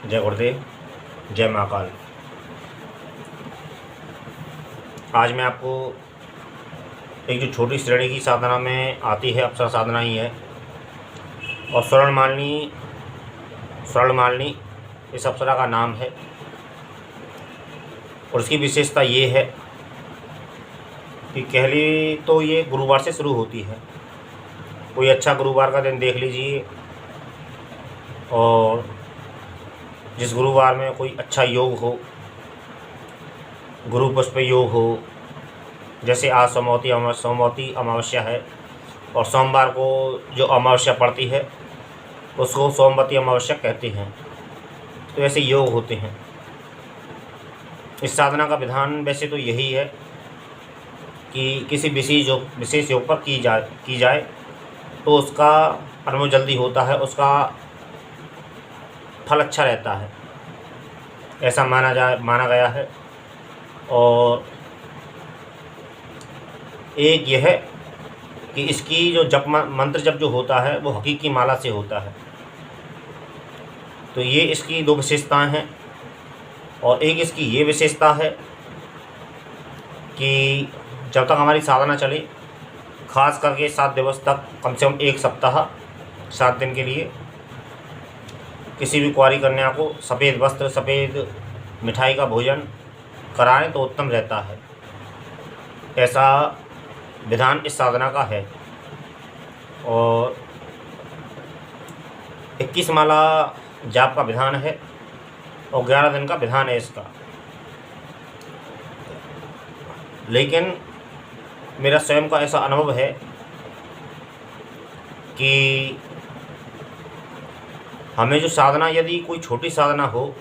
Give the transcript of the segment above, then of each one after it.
जय गुरुदेव, जय महाकाल। आज मैं आपको एक जो छोटी श्रेणी की साधना में आती है अप्सरा साधना ही है, और स्वर्ण मालिनी इस अप्सरा का नाम है। और इसकी विशेषता ये है कि कहली तो ये गुरुवार से शुरू होती है। कोई अच्छा गुरुवार का दिन देख लीजिए, और जिस गुरुवार में कोई अच्छा योग हो, गुरु पुष्प योग हो, जैसे आज सोमवती अमावस्या है और सोमवार को जो अमावस्या पड़ती है उसको सोमवती अमावस्या कहते हैं। तो ऐसे योग होते हैं। इस साधना का विधान वैसे तो यही है कि किसी विशेष योग पर की जाए तो उसका अनुभव जल्दी होता है, उसका फल अच्छा रहता है, ऐसा माना गया है। और एक यह है कि इसकी जो मंत्र जप जो होता है वो हकीकी माला से होता है। तो ये इसकी दो विशेषताएं हैं। और एक इसकी ये विशेषता है कि जब तक हमारी साधना चले, खास करके 7 दिवस तक, कम से कम 1 सप्ताह 7 दिन के लिए, किसी भी कुंवारी कन्या को सफ़ेद वस्त्र, सफ़ेद मिठाई का भोजन कराएं तो उत्तम रहता है। ऐसा विधान इस साधना का है। और 21 माला जाप का विधान है और 11 दिन का विधान है इसका। लेकिन मेरा स्वयं का ऐसा अनुभव है कि हमें जो साधना, यदि कोई छोटी साधना हो,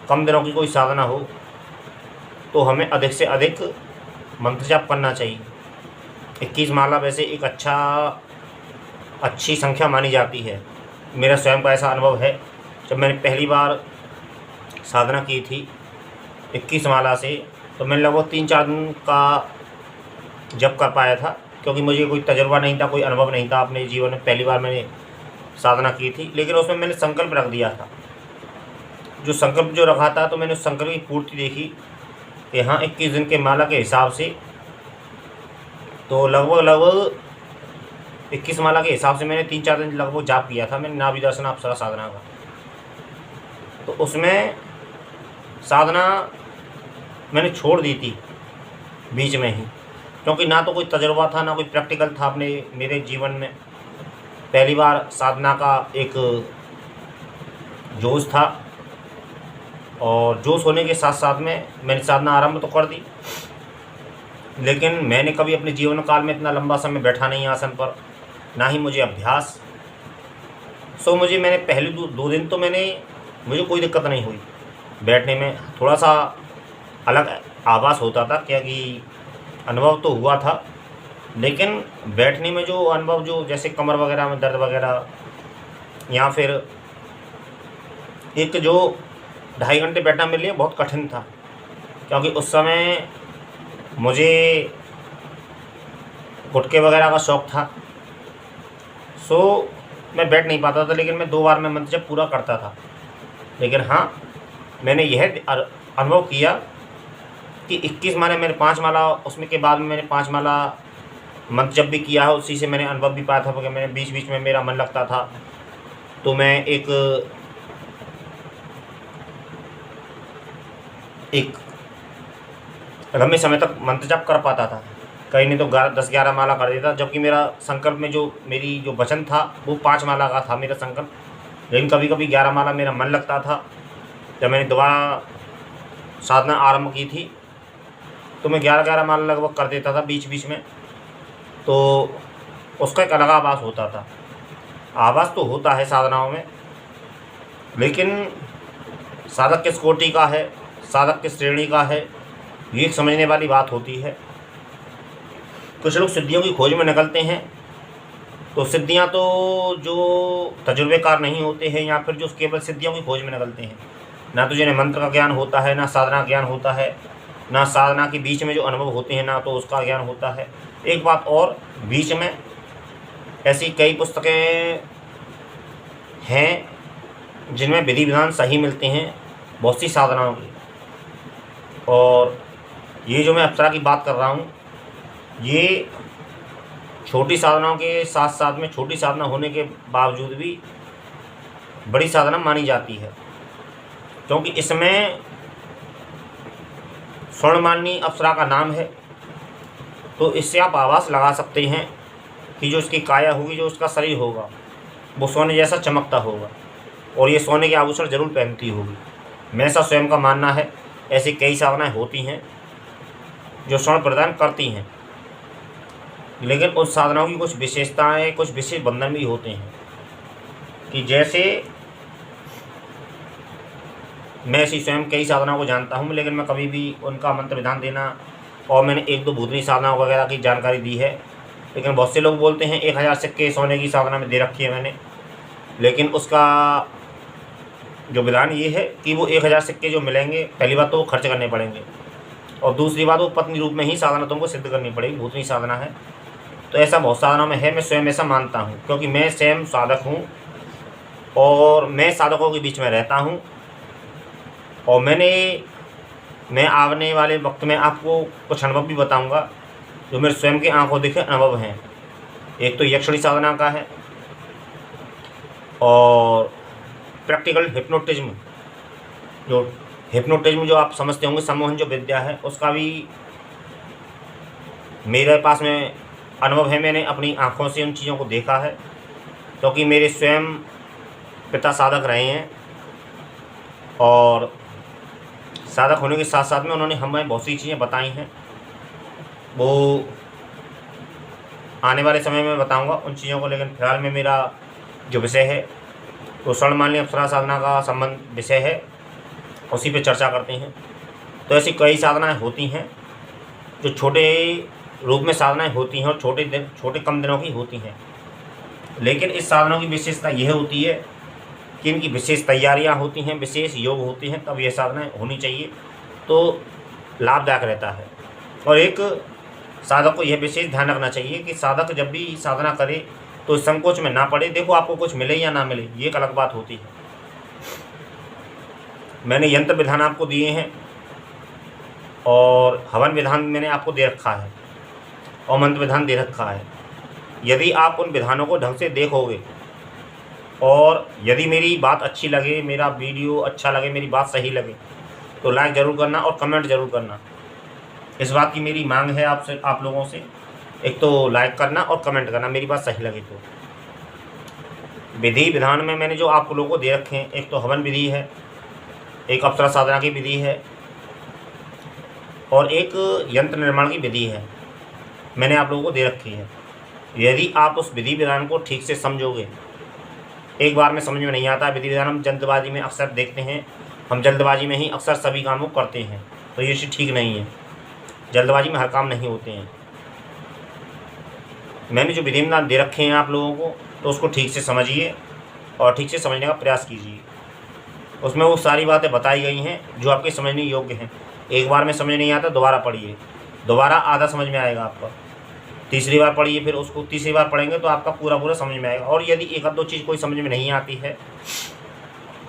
कम दिनों की कोई साधना हो, तो हमें अधिक से अधिक मंत्र जाप करना चाहिए। 21 माला वैसे एक अच्छी संख्या मानी जाती है। मेरा स्वयं का ऐसा अनुभव है। जब मैंने पहली बार साधना की थी 21 माला से, तो मैंने लगभग 3-4 दिन का जप कर पाया था, क्योंकि मुझे कोई तजुर्बा नहीं था, कोई अनुभव नहीं था। अपने जीवन में पहली बार मैंने साधना की थी, लेकिन उसमें मैंने संकल्प रख दिया था। जो संकल्प जो रखा था, तो मैंने उस संकल्प की पूर्ति देखी कि हाँ, 21 दिन के माला के हिसाब से, तो लगभग 21 माला के हिसाब से मैंने 3-4 दिन लगभग जाप किया था मैंने नाभि दर्शन अप्सरा साधना का। तो उसमें साधना मैंने छोड़ दी थी बीच में ही, क्योंकि ना तो कोई तजुर्बा था, ना कोई प्रैक्टिकल था मेरे जीवन में। पहली बार साधना का एक जोश था, और जोश होने के साथ साथ में मैंने साधना आरंभ तो कर दी, लेकिन मैंने कभी अपने जीवन काल में इतना लंबा समय बैठा नहीं आसन पर, ना ही मुझे अभ्यास। मैंने पहले 2 दिन तो मुझे कोई दिक्कत नहीं हुई बैठने में। थोड़ा सा अलग आभास होता था, क्योंकि अनुभव तो हुआ था, लेकिन बैठने में जो अनुभव, जो जैसे कमर वगैरह में दर्द वगैरह, या फिर एक जो 2.5 घंटे बैठना मेरे लिए बहुत कठिन था, क्योंकि उस समय मुझे गुटखे वगैरह का शौक़ था। मैं बैठ नहीं पाता था, लेकिन मैं 2 बार में मंत्र जप पूरा करता था। लेकिन हाँ, मैंने यह अनुभव किया कि 21 माला, मैंने 5 माला, उसमें के बाद में मैंने 5 माला मंत्र जप भी किया है। उसी से मैंने अनुभव भी पाया था, क्योंकि मैंने बीच बीच में मेरा मन लगता था, तो मैं एक लंबे समय तक मंत्र जप कर पाता था। कहीं नहीं तो 10-11 माला कर देता, जबकि मेरा संकल्प में मेरी जो वचन था वो 5 माला का था मेरा संकल्प। लेकिन कभी कभी 11 माला मेरा मन लगता था। जब मैंने दोबारा साधना आरंभ की थी, तो मैं 11-11 माला लगभग कर देता था बीच बीच में। तो उसका एक अलग आभास होता था। आभास तो होता है साधनाओं में, लेकिन साधक किस कोटि का है, साधक किस श्रेणी का है, ये एक समझने वाली बात होती है। कुछ लोग सिद्धियों की खोज में निकलते हैं, तो सिद्धियां तो जो तजुर्बेकार नहीं होते हैं, या फिर जो केवल सिद्धियों की खोज में निकलते हैं, ना तो जिन्हें मंत्र का ज्ञान होता है, ना साधना ज्ञान होता है, ना साधना के बीच में जो अनुभव होते हैं, ना तो उसका ज्ञान होता है। एक बात और, बीच में ऐसी कई पुस्तकें हैं जिनमें विधि विधान सही मिलते हैं बहुत सी साधनाओं की। और ये जो मैं अप्सरा की बात कर रहा हूँ, ये छोटी साधनाओं के साथ साथ में छोटी साधना होने के बावजूद भी बड़ी साधना मानी जाती है, क्योंकि इसमें स्वर्णमालिनी अप्सरा का नाम है। तो इससे आप आभास लगा सकते हैं कि जो इसकी काया होगी, जो उसका शरीर होगा, वो सोने जैसा चमकता होगा और ये सोने के आभूषण जरूर पहनती होगी। मेरा ऐसा स्वयं का मानना है। ऐसी कई साधनाएं होती हैं जो स्वर्ण प्रदान करती हैं, लेकिन उन साधनाओं की कुछ विशेषताएं, कुछ विशेष बंधन भी होते हैं कि जैसे मैं ऐसी स्वयं कई साधनाओं को जानता हूँ, लेकिन मैं कभी भी उनका मंत्र विधान देना, और मैंने एक दो भूतनी साधनाओं वगैरह की जानकारी दी है। लेकिन बहुत से लोग बोलते हैं 1000 सिक्के सोने की साधना में दे रखी है मैंने, लेकिन उसका जो विधान ये है कि वो 1000 सिक्के जो मिलेंगे, पहली बात तो वो खर्च करने पड़ेंगे, और दूसरी बात वो पत्नी रूप में ही साधना तुमको सिद्ध करनी पड़ेगी, भूतनी साधना है। तो ऐसा बहुत साधना में है, मैं स्वयं ऐसा मानता हूँ, क्योंकि मैं स्वयं साधक हूँ और मैं साधकों के बीच में रहता हूँ। और मैं आने वाले वक्त में आपको कुछ अनुभव भी बताऊँगा जो मेरे स्वयं की आंखों देखे अनुभव हैं। एक तो यक्षिणी साधना का है, और प्रैक्टिकल हिप्नोटिज्म जो आप समझते होंगे, सम्मोहन जो विद्या है, उसका भी मेरे पास में अनुभव है। मैंने अपनी आंखों से उन चीज़ों को देखा है, क्योंकि मेरे स्वयं पिता साधक रहे हैं, और साधक होने के साथ साथ में उन्होंने हमें बहुत सी चीज़ें बताई हैं। वो आने वाले समय में बताऊंगा उन चीज़ों को, लेकिन फिलहाल में मेरा जो विषय है वो स्वर्णमालिनी अप्सरा साधना का संबंध विषय है, उसी पे चर्चा करते हैं। तो ऐसी कई साधनाएं होती हैं जो छोटे रूप में साधनाएं होती हैं और छोटे कम दिनों की होती हैं, लेकिन इस साधनों की विशेषता यह होती है कि इनकी विशेष तैयारियां होती हैं, विशेष योग होती हैं, तब ये साधनाएं होनी चाहिए, तो लाभदायक रहता है। और एक साधक को यह विशेष ध्यान रखना चाहिए कि साधक जब भी साधना करे तो संकोच में ना पड़े। देखो, आपको कुछ मिले या ना मिले, ये एक अलग बात होती है। मैंने यंत्र विधान आपको दिए हैं और हवन विधान मैंने आपको दे रखा है और मंत्र विधान दे रखा है। यदि आप उन विधानों को ढंग से देखोगे और यदि मेरी बात अच्छी लगे, मेरा वीडियो अच्छा लगे, मेरी बात सही लगे, तो लाइक ज़रूर करना और कमेंट ज़रूर करना। इस बात की मेरी मांग है आपसे, आप लोगों से। एक तो लाइक करना और कमेंट करना मेरी बात सही लगे तो। विधि विधान में मैंने जो आप लोगों को दे रखे हैं, एक तो हवन विधि है, एक अप्सरा साधना की विधि है, और एक यंत्र निर्माण की विधि है, मैंने आप लोगों को दे रखी है। यदि आप उस विधि विधान को ठीक से समझोगे, एक बार में समझ में नहीं आता। विधि विधान हम जल्दबाजी में अक्सर देखते हैं, हम जल्दबाजी में ही अक्सर सभी कामों को करते हैं, तो ये चीज़ ठीक नहीं है। जल्दबाजी में हर काम नहीं होते हैं। मैंने जो विधि विधान दे रखे हैं आप लोगों को, तो उसको ठीक से समझिए और ठीक से समझने का प्रयास कीजिए। उसमें वो सारी बातें बताई गई हैं जो आपके समझने योग्य हैं। एक बार में समझ नहीं आता, दोबारा पढ़िए, दोबारा आधा समझ में आएगा आपका। तीसरी बार पढ़िए, फिर उसको तीसरी बार पढ़ेंगे तो आपका पूरा समझ में आएगा। और यदि एक आध दो चीज़ कोई समझ में नहीं आती है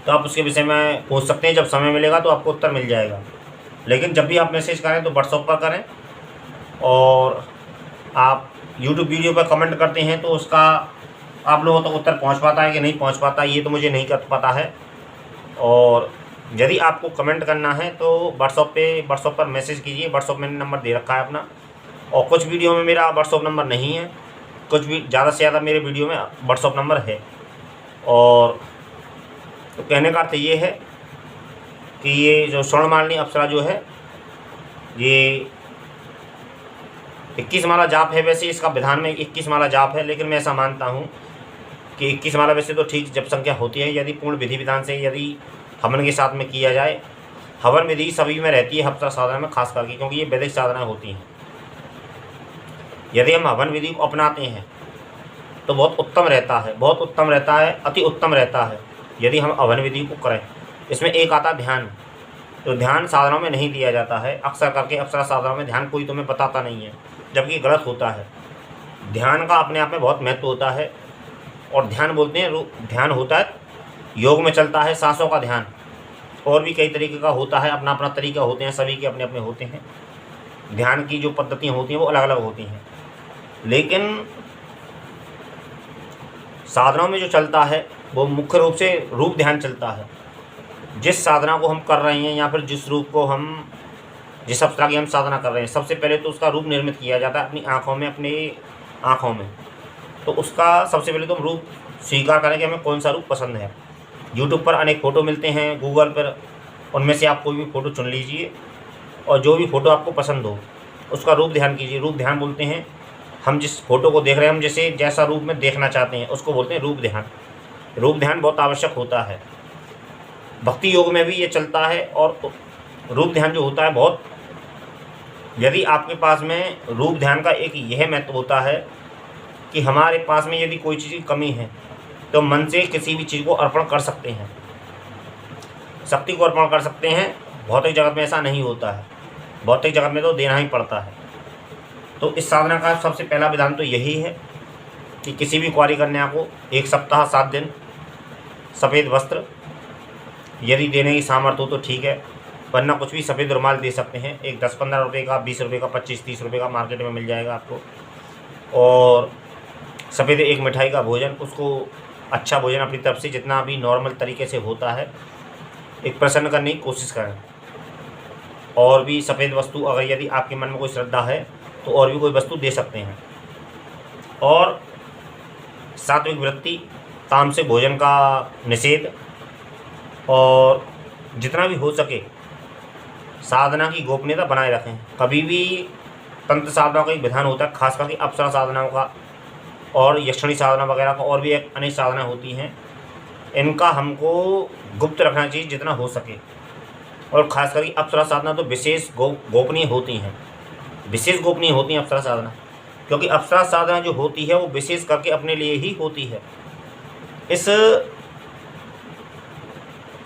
तो आप उसके विषय में पूछ सकते हैं, जब समय मिलेगा तो आपको उत्तर मिल जाएगा। लेकिन जब भी आप मैसेज करें तो व्हाट्सएप पर करें, और आप यूट्यूब वीडियो पर कमेंट करते हैं तो उसका आप लोगों तक उत्तर पहुंच पाता है कि नहीं पहुंच पाता, ये तो मुझे नहीं कर पता है। और यदि आपको कमेंट करना है तो व्हाट्सएप पर मैसेज कीजिए। व्हाट्सएप मैंने नंबर दे रखा है अपना, और कुछ वीडियो में मेरा व्हाट्सएप नंबर नहीं है, कुछ भी ज़्यादा से ज़्यादा मेरे वीडियो में व्हाट्सएप नंबर है। और तो कहने का अर्थ ये है कि ये जो स्वर्णमालिनी अप्सरा जो है, ये 21 माला जाप है। वैसे इसका विधान में 21 माला जाप है, लेकिन मैं ऐसा मानता हूँ कि 21 माला वैसे तो ठीक जप संख्या होती है, यदि पूर्ण विधि विधान से, यदि हवन के साथ में किया जाए। हवन विधि सभी में रहती है, अप्सरा साधना में खास करके, क्योंकि ये वैदिक साधना होती हैं। यदि हम हवन विधि को अपनाते हैं तो बहुत उत्तम रहता है, बहुत उत्तम रहता है, अति उत्तम रहता है यदि हम हवन विधि को करें। इसमें एक आता ध्यान, तो ध्यान साधनों में नहीं दिया जाता है। अक्सर करके अप्सरा साधनों में ध्यान कोई तुम्हें बताता नहीं है, जबकि गलत होता है। ध्यान का अपने आप में बहुत महत्व होता है, और ध्यान बोलते हैं ध्यान होता है योग में चलता है सांसों का ध्यान। और भी कई तरीके का होता है, अपना अपना तरीका होते हैं, सभी के अपने अपने होते हैं। ध्यान की जो पद्धतियाँ होती हैं वो अलग अलग होती हैं। लेकिन साधनाओं में जो चलता है वो मुख्य रूप से रूप ध्यान चलता है। जिस साधना को हम कर रहे हैं या फिर जिस रूप को हम, जिस अप्सरा की हम साधना कर रहे हैं, सबसे पहले तो उसका रूप निर्मित किया जाता है अपनी आँखों में, अपनी आँखों में। तो उसका सबसे पहले तो हम रूप स्वीकार करें कि हमें कौन सा रूप पसंद है। यूट्यूब पर अनेक फ़ोटो मिलते हैं, गूगल पर, उनमें से आप कोई भी फ़ोटो चुन लीजिए और जो भी फ़ोटो आपको पसंद हो उसका रूप ध्यान कीजिए। रूप ध्यान बोलते हैं हम जिस फ़ोटो को देख रहे हैं, हम जिसे जैसा रूप में देखना चाहते हैं उसको बोलते हैं रूप ध्यान। रूप ध्यान बहुत आवश्यक होता है। भक्ति योग में भी ये चलता है। और रूप ध्यान जो होता है बहुत, यदि आपके पास में रूप ध्यान का एक यह महत्व होता है कि हमारे पास में यदि कोई चीज़ की कमी है तो मन से किसी भी चीज़ को अर्पण कर सकते हैं, शक्ति को अर्पण कर सकते हैं। भौतिक जगत में ऐसा नहीं होता है, भौतिक जगत में तो देना ही पड़ता है। तो इस साधना का सबसे पहला विधान तो यही है कि किसी भी कुंवारी कन्या को 1 सप्ताह 7 दिन सफ़ेद वस्त्र यदि देने की सामर्थ्य हो तो ठीक है, वरना कुछ भी सफ़ेद रुमाल दे सकते हैं। एक 10-15 रुपये का, 20 रुपये का, 25-30 रुपये का मार्केट में मिल जाएगा आपको। और सफ़ेद एक मिठाई का भोजन, उसको अच्छा भोजन अपनी तरफ से जितना भी नॉर्मल तरीके से होता है एक प्रसन्न करने की कोशिश करें। और भी सफ़ेद वस्तु, अगर यदि आपके मन में कोई श्रद्धा है तो और भी कोई वस्तु दे सकते हैं। और सात्विक वृत्ति, तामसिक भोजन का निषेध, और जितना भी हो सके साधना की गोपनीयता बनाए रखें। कभी भी तंत्र साधना का एक विधान होता है, खास करके अप्सरा साधनाओं का और यक्षिणी साधना वगैरह का, और भी एक अनेक साधना होती हैं, इनका हमको गुप्त रखना चाहिए जितना हो सके। और ख़ास करके अप्सरा साधना तो विशेष गोपनीय होती हैं, विशेष गोपनीय होती हैं अप्सरा साधना, क्योंकि अप्सरा साधना जो होती है वो विशेष करके अपने लिए ही होती है। इस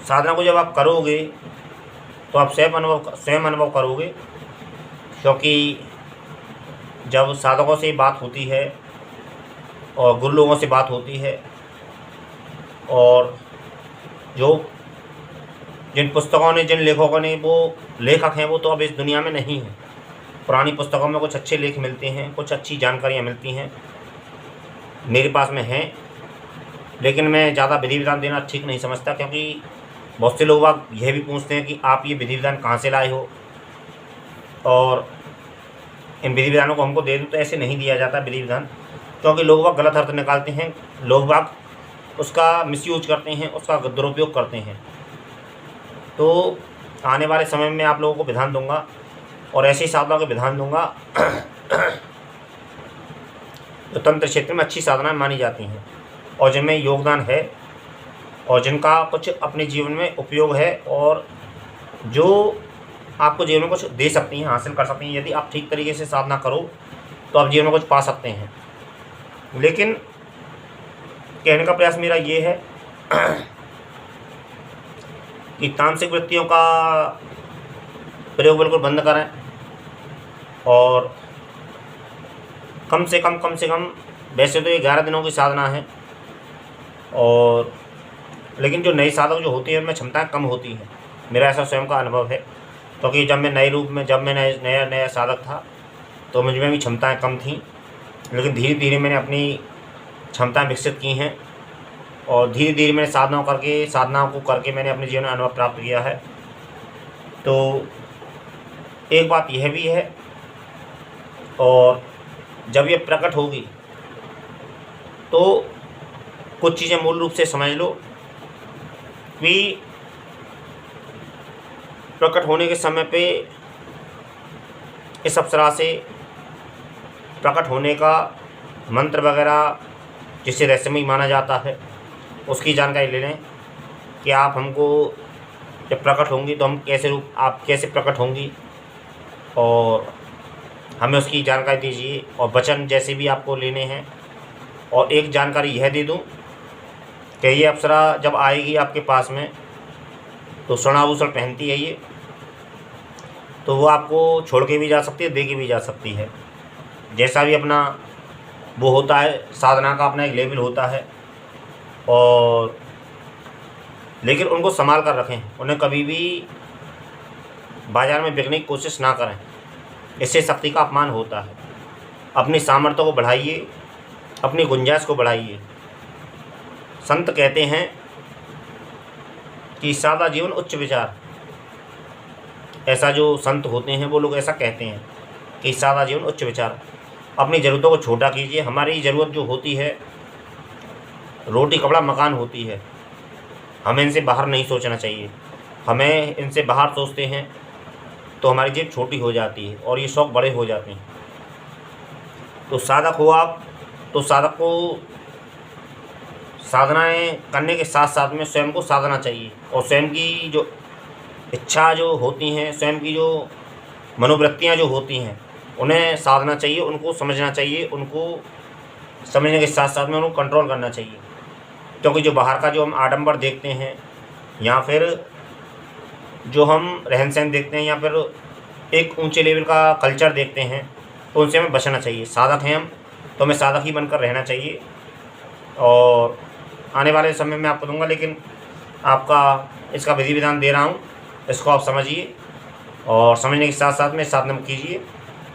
साधना को जब आप करोगे तो आप स्वयं अनुभव करोगे, क्योंकि जब साधकों से बात होती है और गुरु लोगों से बात होती है, और जो जिन पुस्तकों ने, जिन लेखकों ने, वो लेखक हैं वो तो अब इस दुनिया में नहीं हैं। पुरानी पुस्तकों में कुछ अच्छे लेख मिलते हैं, कुछ अच्छी जानकारियाँ मिलती हैं, मेरे पास में हैं। लेकिन मैं ज़्यादा विधि विधान देना ठीक नहीं समझता, क्योंकि बहुत से लोग आप यह भी पूछते हैं कि आप ये विधि विधान कहाँ से लाए हो, और इन विधि विधानों को हमको दे दो। तो ऐसे नहीं दिया जाता विधि विधान, क्योंकि लोग वह गलत अर्थ निकालते हैं, लोग बाग उसका मिसयूज करते हैं, उसका दुरुपयोग करते हैं। तो आने वाले समय में आप लोगों को विधान दूंगा और ऐसी साधना के विधान दूंगा जो तंत्र क्षेत्र में अच्छी साधनाएं मानी जाती हैं और जिनमें योगदान है और जिनका कुछ अपने जीवन में उपयोग है, और जो आपको जीवन में कुछ दे सकती हैं, हासिल कर सकती हैं। यदि आप ठीक तरीके से साधना करो तो आप जीवन में कुछ पा सकते हैं। लेकिन कहने का प्रयास मेरा ये है कि तामसिक वृत्तियों का प्रयोग बिल्कुल बंद करें, और कम से कम वैसे तो ये 11 दिनों की साधना है, और लेकिन जो नई साधक जो होती है उनमें क्षमताएँ कम होती हैं। मेरा ऐसा स्वयं का अनुभव है, क्योंकि जब मैं नए रूप में, जब मैं नया साधक था तो मुझ में भी क्षमताएँ कम थीं, लेकिन धीरे धीरे मैंने अपनी क्षमताएँ विकसित की हैं, और धीरे धीरे मैंने साधनाओं को करके मैंने अपने जीवन में अनुभव प्राप्त किया है। तो एक बात यह भी है, और जब ये प्रकट होगी तो कुछ चीज़ें मूल रूप से समझ लो कि प्रकट होने के समय पे इस अप्सरा से प्रकट होने का मंत्र वगैरह जिसे रहस्यमय माना जाता है उसकी जानकारी ले लें कि आप हमको जब प्रकट होंगी तो हम आप कैसे प्रकट होंगी, और हमें उसकी जानकारी दीजिए। और वचन जैसे भी आपको लेने हैं, और एक जानकारी यह दे दूं कि ये अप्सरा जब आएगी आपके पास में तो स्वर्णाभूषण पहनती है ये, तो वो आपको छोड़ के भी जा सकती है, दे के भी जा सकती है। जैसा भी अपना वो होता है, साधना का अपना एक लेवल होता है, और लेकिन उनको संभाल कर रखें, उन्हें कभी भी बाज़ार में बिकने की कोशिश ना करें, इससे शक्ति का अपमान होता है। अपनी सामर्थ्य को बढ़ाइए, अपनी गुंजाइश को बढ़ाइए। संत कहते हैं कि सादा जीवन उच्च विचार। ऐसा जो संत होते हैं वो लोग ऐसा कहते हैं कि सादा जीवन उच्च विचार। अपनी ज़रूरतों को छोटा कीजिए। हमारी ज़रूरत जो होती है रोटी कपड़ा मकान होती है, हमें इनसे बाहर नहीं सोचना चाहिए। हमें इनसे बाहर सोचते हैं तो हमारी जेब छोटी हो जाती है और ये शौक़ बड़े हो जाते हैं। तो साधक हो आप, तो साधक को साधनाएँ करने के साथ साथ में स्वयं को साधना चाहिए और स्वयं की जो इच्छा जो होती हैं, स्वयं की जो मनोवृत्तियाँ जो होती हैं उन्हें साधना चाहिए, उनको समझना चाहिए। उनको समझने के साथ साथ में उनको कंट्रोल करना चाहिए। क्योंकि जो बाहर का जो हम आडंबर देखते हैं या फिर जो हम रहन सहन देखते हैं या फिर एक ऊंचे लेवल का कल्चर देखते हैं तो उनसे हमें बचना चाहिए। साधक हैं हम तो हमें साधक ही बनकर रहना चाहिए। और आने वाले समय में आपको दूंगा, लेकिन आपका इसका विधि विधान दे रहा हूँ, इसको आप समझिए और समझने के साथ साथ में साधना कीजिए।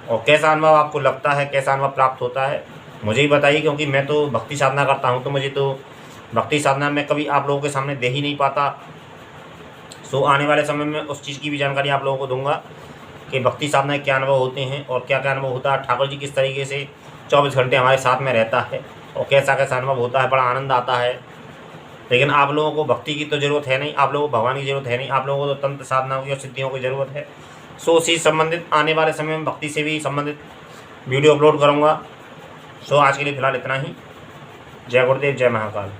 और कैसा अनुभव आपको लगता है, कैसा अनुभव प्राप्त होता है मुझे ही बताइए, क्योंकि मैं तो भक्ति साधना करता हूँ तो मुझे तो भक्ति साधना में कभी आप लोगों के सामने दे ही नहीं पाता। सो आने वाले समय में उस चीज़ की भी जानकारी आप लोगों को दूंगा कि भक्ति साधना के क्या अनुभव होते हैं और क्या क्या अनुभव होता है। ठाकुर जी किस तरीके से 24 घंटे हमारे साथ में रहता है और कैसा कैसा अनुभव होता है, बड़ा आनंद आता है। लेकिन आप लोगों को भक्ति की तो ज़रूरत है नहीं, आप लोगों को भगवान की ज़रूरत है नहीं, आप लोगों को तो तंत्र साधना की और सिद्धियों की ज़रूरत है। सो उसी संबंधित आने वाले समय में भक्ति से भी संबंधित वीडियो अपलोड करूँगा। सो आज के लिए फ़िलहाल इतना ही। जय गुरुदेव, जय महाकाल।